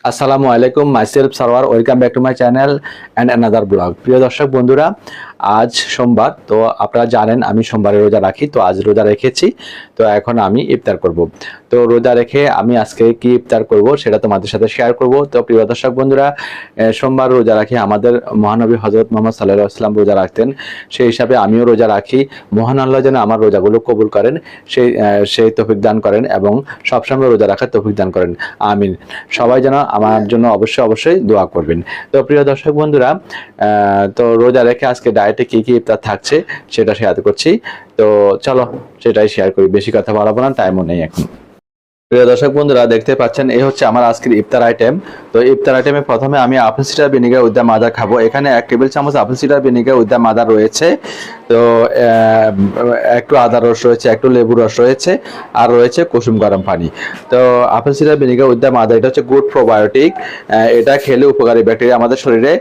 আসসালামু আলাইকুম, myself Sarwar, welcome back to my channel and another blog. প্রিয় দর্শক বন্ধুরা, আজ সোমবার। তো আপনারা জানেন আমি সোমবারে রোজা রাখি। তো আজ রোজা রেখেছি, তো এখন আমি ইফতার করব। তো রোজা রেখে আমি আজকে কি ইফতার করব সেটা তোমাদের সাথে শেয়ার করব। তো প্রিয় দর্শক বন্ধুরা, সোমবার রোজা রাখি, আমাদের মহানবী হযরত মুহাম্মদ সাল্লাল্লাহু আলাইহি ওয়াসাল্লাম রোজা রাখতেন, সেই হিসাবে আমিও রোজা রাখি। মহান আল্লাহ যেন আমার রোজাগুলো কবুল করেন, সেই তৌফিক দান করেন এবং সবসময় রোজা রাখার তৌফিক দান করেন, আমিন। সবাই যেন আমার জন্য অবশ্যই দোয়া করবেন। তো প্রিয় দর্শক বন্ধুরা, তো রোজা রেখে আজকে ডায়েটে কি কি ইফতার থাকছে সেটা শেয়ার করছি। তো চলো সেটাই শেয়ার করি, বেশি কথা বলবো না, টাইমও নেই এখন। প্রিয় দর্শক বন্ধুরা, দেখতে পাচ্ছেন এই হচ্ছে আমার আজকের ইফতার আইটেম। তো ইফতার আইটেমে প্রথমে আমি apple cider vinegar with the mother খাবো। এখানে 1 টেবিল চামচ apple cider vinegar with the mother রয়েছে। তো একটু আদা রস রয়েছে, একটু লেবু রস রয়েছে, আর রয়েছে কুসুম গরম পানি। তো apple cider vinegar with the mother এটা হচ্ছে গুড প্রোবায়োটিক। এটা খেলে উপকারী ব্যাকটেরিয়া আমাদের শরীরে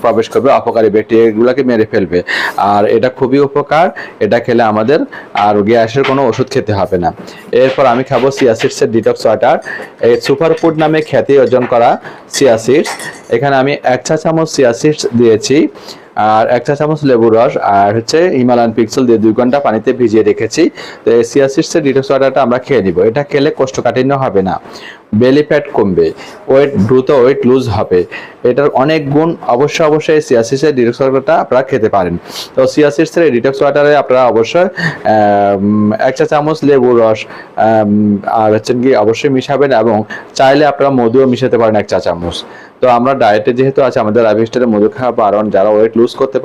প্রবেশ করবে, অপকারী ব্যাকটেরিয়াগুলোকে মেরে ফেলবে। আর এটা খুবই উপকার, এটা খেলে আমাদের আর গ্যাসের কোনো ওষুধ খেতে হবে না। এরপর আমি খাবো চিয়া সিডসের ডিটক্স ওয়াটার। এই সুপারফুড নামে খ্যাতি অর্জন করা চিয়া সিডস। এখানে আমি 1 চা চামচ চিয়া সিডস দিয়েছি, আর 1 চা চামচ লেবু রস, আর হচ্ছে হিমালয়ান পিক্সেল দিয়ে 2 ঘন্টা পানিতে ভিজিয়ে রেখেছি। তো এই চিয়া সিডসের ডিটক্স ওয়াটারটা আমরা খেয়ে নিব। এটা খেলে কোষ্ঠকাঠিন্য হবে না, বেলি ফ্যাট কমবে, দ্রুত ওয়েট লুজ হবে। এটার অনেক গুণ। অবশ্যই চিয়া সিডসের ডিটক্স ওয়াটারটা আপনারা খেতে পারেন। তো চিয়া সিডসের এই ডিটক্স ওয়াটারে আপনারা অবশ্যই 1 চা চামচ লেবু রস আর হচ্ছে কি অবশ্যই মিশাবেন, এবং চাইলে আপনারা মধুও মিশাতে পারেন 1 চা চামচ। তো আমরা ডায়েটে যেহেতু আছে, আমাদের লাইফস্টাইলে মধু খাওয়া বারণ। যারা ওয়েট লুজ করতে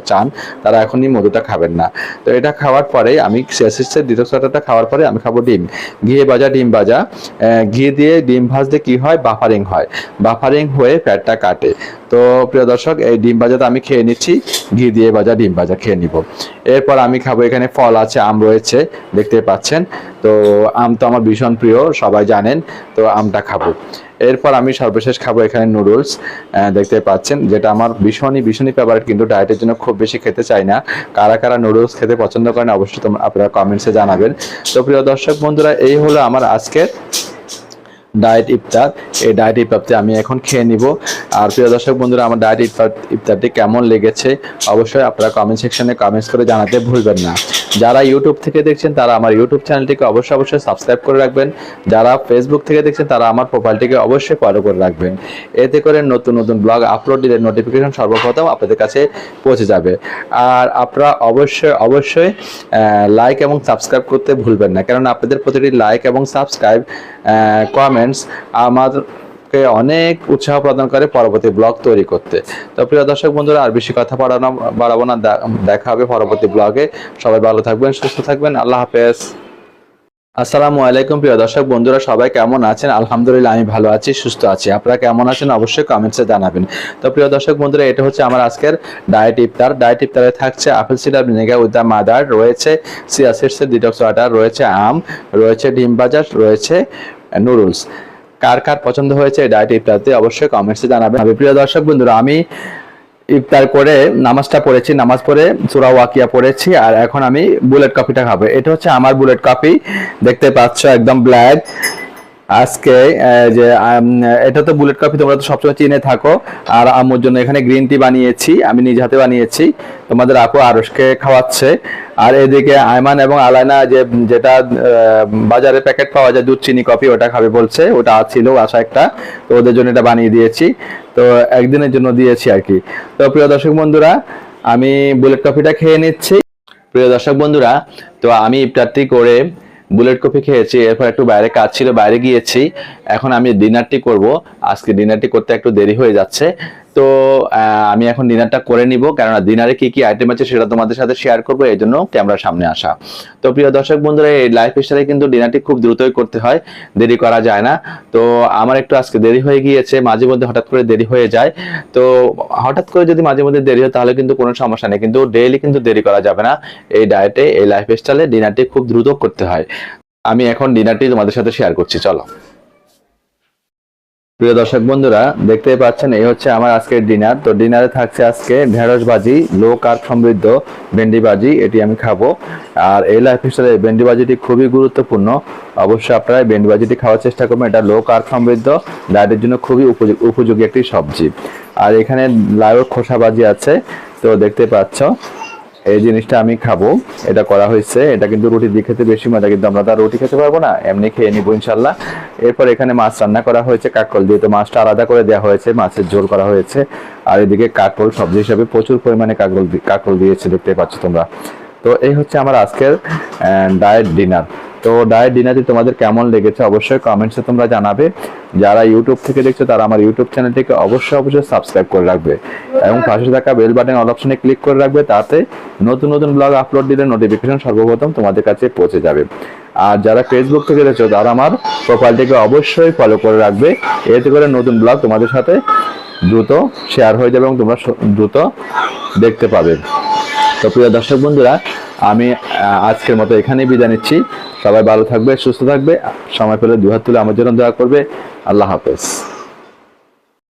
চান তারা এখনই মধুটা খাবেন না। তো এটা খাওয়ার পরে আমি চিয়া সিডসের ডিটক্স ওয়াটারটা খাওয়ার পরে আমি খাবো ডিম, ঘিয়ে ভাজা ডিম ভাজা। ঘি দিয়ে ডিম ভাজতে কি হয়, বাফারিং হয়, বাফারিং হয়ে ফ্যাটটা কাটে। তো প্রিয় দর্শক, এই ডিম ভাজাটা আমি খেয়ে নিচ্ছি, ঘি দিয়ে ভাজা ডিম ভাজা খেয়ে নিব। এরপর আমি খাবো, এখানে ফল আছে, আম রয়েছে, দেখতে পাচ্ছেন। তো আম তো আমার ভীষণ প্রিয়, সবাই জানেন। তো আমটা খাবো। এরপর আমি সর্বশেষ খাবো এখানে নুডলস, দেখতে পাচ্ছেন, যেটা আমার ভীষণই ফেভারিট, কিন্তু ডায়েটের জন্য খুব বেশি খেতে চাই না। কারা কারা নুডলস খেতে পছন্দ করেন অবশ্যই আপনারা কমেন্টসে জানাবেন। তো প্রিয় দর্শক বন্ধুরা, এই হলো আমার আজকের ডায়েট ইফতার। এই ডায়েট ইফতারটি আমি এখন খেয়ে নিব। আর প্রিয় দর্শক বন্ধুরা, আমার ডায়েট ইফতারটি কেমন লেগেছে অবশ্যই আপনারা কমেন্ট সেকশনে কমেন্টস করে জানাতে ভুলবেন না। যারা ইউটিউব থেকে দেখছেন তারা আমার ইউটিউব চ্যানেলটিকে অবশ্যই সাবস্ক্রাইব করে রাখবেন। যারা ফেসবুক থেকে দেখছেন তারা আমার প্রোফাইলটিকে অবশ্যই ফলো করে রাখবেন। এতে করে নতুন ব্লগ আপলোড দিলে নোটিফিকেশন সর্বপ্রথম আপনাদের কাছে পৌঁছে যাবে। আর আপনারা অবশ্যই লাইক এবং সাবস্ক্রাইব করতে ভুলবেন না, কারণ আপনাদের প্রতিটি লাইক এবং সাবস্ক্রাইব, কমেন্টস আমাদেরকে অনেক উৎসাহ প্রদান করে পরবর্তী ব্লগ তৈরি করতে। তো প্রিয় দর্শক বন্ধুরা, আর বেশি কথা বাড়াবো না, দেখা হবে পরবর্তী ব্লগে। সবাই ভালো থাকবেন, সুস্থ থাকবেন, আল্লাহ হাফেজ। আসসালামু আলাইকুম প্রিয় দর্শক বন্ধুরা, সবাই কেমন আছেন? আলহামদুলিল্লাহ আমি ভালো আছি, সুস্থ আছি। আপনারা কেমন আছেন অবশ্যই কমেন্টসে জানাবেন। তো প্রিয় দর্শক বন্ধুরা, এটা হচ্ছে আমার আজকের ডায়েট ইফতার। ডায়েট ইফতারে থাকছে apple cider vinegar with the mother, রয়েছে চিয়া সিডসের ডিটক্স ওয়াটার, রয়েছে আম, রয়েছে ডিম ভাজা, রয়েছে নুডলস। কার কার পছন্দ হয়েছে এই ডায়েট ইফতারতে অবশ্যই কমেন্টসে জানাবেন। প্রিয় দর্শক বন্ধুরা, আমি ইফতার করে নামাজটা পড়েছি, নামাজ পড়ে সূরা ওয়াকিয়া পড়েছি, আর এখন আমি বুলেট কফিটা খাবো। এটা হচ্ছে আমার বুলেট কফি, দেখতে পাচ্ছ একদম ব্ল্যাক। আজকে যে এটা তো বুলেট কফি, তোমরা তো সবসময় চিনে থাকো। আর আম্মুর জন্য এখানে গ্রিন টি বানিয়েছি, আমি নিজ হাতে বানিয়েছি, তোমাদের আপু আরশকে খাওয়াচ্ছে। আর এদিকে আয়মান এবং আলাইনা যেটা বাজারে প্যাকেট পাওয়া যায় দুধ চিনি কফি, ওটা খাবে বলছে, ওটা ছিল আশা একটা, তো ওদের জন্য এটা বানিয়ে দিয়েছি। তো একদিনের জন্য দিয়েছি আর কি। তো প্রিয় দর্শক বন্ধুরা, আমি বুলেট কফিটা খেয়ে নিচ্ছি। প্রিয় দর্শক বন্ধুরা, তো আমি ইফতারটি করে বুলেট কফি খেয়েছি, এরপর একটু বাইরে কাজ ছিল, বাইরে গিয়েছি। এখন আমি ডিনারটি করব। আজকে ডিনারটি করতে একটু দেরি হয়ে যাচ্ছে। তো আমি এখন ডিনারটা করে নিব, কেননা ডিনারে কি কি আইটেম আছে সেটা তোমাদের সাথে শেয়ার করবো, এই জন্য ক্যামেরার সামনে আসা। তো প্রিয় দর্শক বন্ধুরা, এই লাইফ স্টাইলে কিন্তু ডিনারটি খুব দ্রুতই করতে হয়, দেরি করা যায় না। তো আমার একটু আজকে দেরি হয়ে গিয়েছে, মাঝে মধ্যে হঠাৎ করে দেরি হয়ে যায়। তো হঠাৎ করে যদি মাঝে মধ্যে দেরি হয় তাহলে কিন্তু কোনো সমস্যা নেই, কিন্তু ডেইলি কিন্তু দেরি করা যাবে না। এই ডায়েটে, এই লাইফ স্টাইলে ডিনারটি খুব দ্রুত করতে হয়। আমি এখন ডিনারটি তোমাদের সাথে শেয়ার করছি, চলো। প্রিয় দর্শক বন্ধুরা, দেখতেই পাচ্ছেন এই হচ্ছে আমার আজকের ডিনার। তো ডিনারে থাকছে আজকে ঢেঁড়স ভাজি, লো কার্ব সমৃদ্ধ ভেন্ডি ভাজি, এটি আমি খাবো। আর এই লাইফস্টাইলে ভেন্ডি ভাজিটি খুবই গুরুত্বপূর্ণ। অবশ্যই আপনারা ভেন্ডি ভাজিটি খাওয়ার চেষ্টা করবেন। এটা লো কার্ব সমৃদ্ধ, ডায়েটের জন্য খুবই উপযোগী একটি সবজি। আর এখানে লাউয়ের খোসা ভাজি আছে, তো দেখতে পাচ্ছ এই জিনিসটা আমি খাবো। এটা করা হয়েছে, এটা কিন্তু রুটি দিয়ে খেতে বেশি মজা, কিন্তু আমরা তো আর রুটি খেতে পারবো না, এমনি খেয়ে নিবো ইনশাল্লাহ। এরপর এখানে মাছ রান্না করা হয়েছে কাঁকরোল দিয়ে, তো মাছটা আলাদা করে দেওয়া হয়েছে, মাছের ঝোল করা হয়েছে। আর এদিকে কাঁকরোল সবজি হিসাবে প্রচুর পরিমাণে কাঁকরোল দিয়েছে, দেখতে পাচ্ছ তোমরা। তো এই হচ্ছে আমার আজকের ডায়েট ডিনার। তো ডায়েট ডিনারটি তোমাদের কেমন লেগেছে অবশ্যই কমেন্টসে তোমরা জানাবে। যারা ইউটিউব থেকে দেখছো তারা আমার ইউটিউব চ্যানেলটিকে অবশ্যই সাবস্ক্রাইব করে রাখবে এবং পাশে থাকা বেল বাটন অল অপশনে ক্লিক করে রাখবে, তাতে নতুন নতুন ব্লগ আপলোড দিলে নোটিফিকেশন সর্বপ্রথম তোমাদের কাছে পৌঁছে যাবে। আর যারা ফেসবুক থেকে দেখছো তারা আমার প্রোফাইলটিকে অবশ্যই ফলো করে রাখবে, এতে করে নতুন ব্লগ তোমাদের সাথে দ্রুত শেয়ার হয়ে যাবে এবং তোমরা দ্রুত দেখতে পাবে। তো প্রিয় দর্শক বন্ধুরা, আমি আজকের মতো এখানেই বিদায় নিচ্ছি। সবাই ভালো থাকবে, সুস্থ থাকবে, সময় পেলে দুহাত তুলে আমার জন্য দোয়া করবে। আল্লাহ হাফেজ।